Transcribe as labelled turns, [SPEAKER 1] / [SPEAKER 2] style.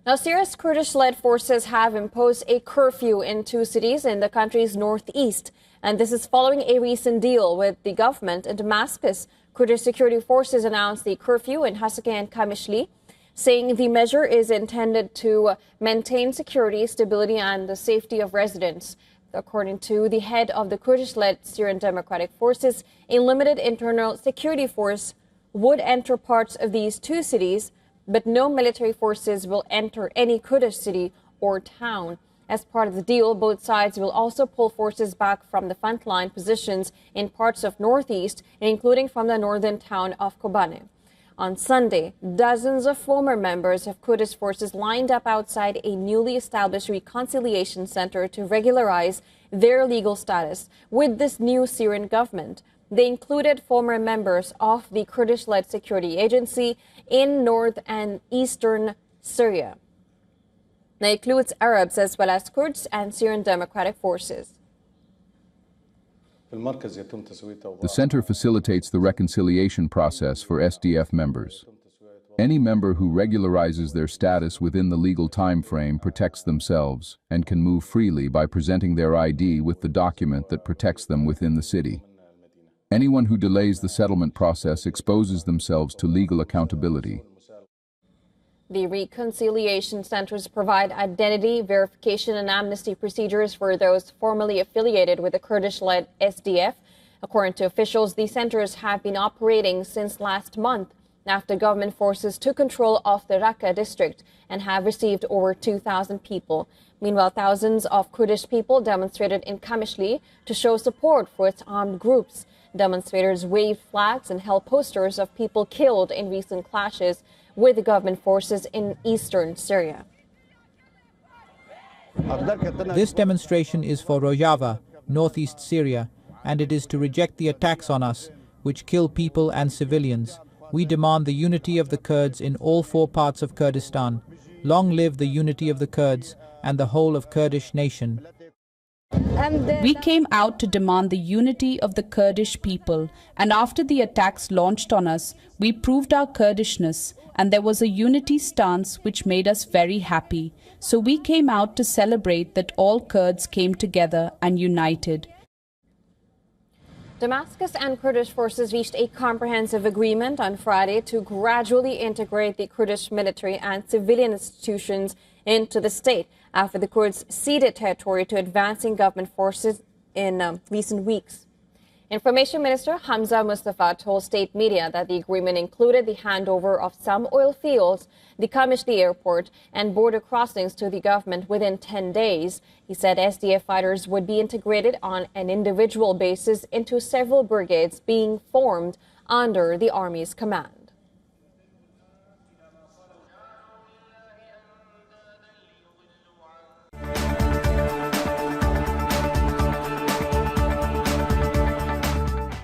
[SPEAKER 1] Now, Syria's Kurdish-led forces have imposed a curfew in 2 cities in the country's northeast, and this is following a recent deal with the government in Damascus. Kurdish security forces announced the curfew in Hasakeh and Qamishli, saying the measure is intended to maintain security, stability, and the safety of residents. According to the head of the Kurdish-led Syrian Democratic Forces, a limited internal security force would enter parts of these 2 cities, but no military forces will enter any Kurdish city or town. As part of the deal, both sides will also pull forces back from the frontline positions in parts of northeast, including from the northern town of Kobane. On Sunday, dozens of former members of Kurdish forces lined up outside a newly established reconciliation center to regularize their legal status with this new Syrian government. They included former members of the Kurdish-led security agency in north and eastern Syria. It includes Arabs as well as Kurds and Syrian Democratic Forces.
[SPEAKER 2] The center facilitates the reconciliation process for SDF members. Any member who regularizes their status within the legal time frame protects themselves and can move freely by presenting their ID with the document that protects them within the city. Anyone who delays the settlement process exposes themselves to legal accountability.
[SPEAKER 1] The reconciliation centers provide identity verification and amnesty procedures for those formerly affiliated with the Kurdish-led SDF. According to officials, the centers have been operating since last month after government forces took control of the Raqqa district and have received over 2,000 people. Meanwhile, thousands of Kurdish people demonstrated in Qamishli to show support for its armed groups. Demonstrators waved flags and held posters of people killed in recent clashes with the government forces in eastern Syria.
[SPEAKER 3] This demonstration is for Rojava, northeast Syria, and it is to reject the attacks on us, which kill people and civilians. We demand the unity of the Kurds in all 4 parts of Kurdistan. Long live the unity of the Kurds and the whole of Kurdish nation.
[SPEAKER 4] We came out to demand the unity of the Kurdish people, and after the attacks launched on us, we proved our Kurdishness, and there was a unity stance which made us very happy. So we came out to celebrate that all Kurds came together and united.
[SPEAKER 1] Damascus and Kurdish forces reached a comprehensive agreement on Friday to gradually integrate the Kurdish military and civilian institutions into the state after the Kurds ceded territory to advancing government forces in recent weeks. Information Minister Hamza Mustafa told state media that the agreement included the handover of some oil fields, the Qamishli airport, and border crossings to the government within 10 days. He said SDF fighters would be integrated on an individual basis into several brigades being formed under the army's command.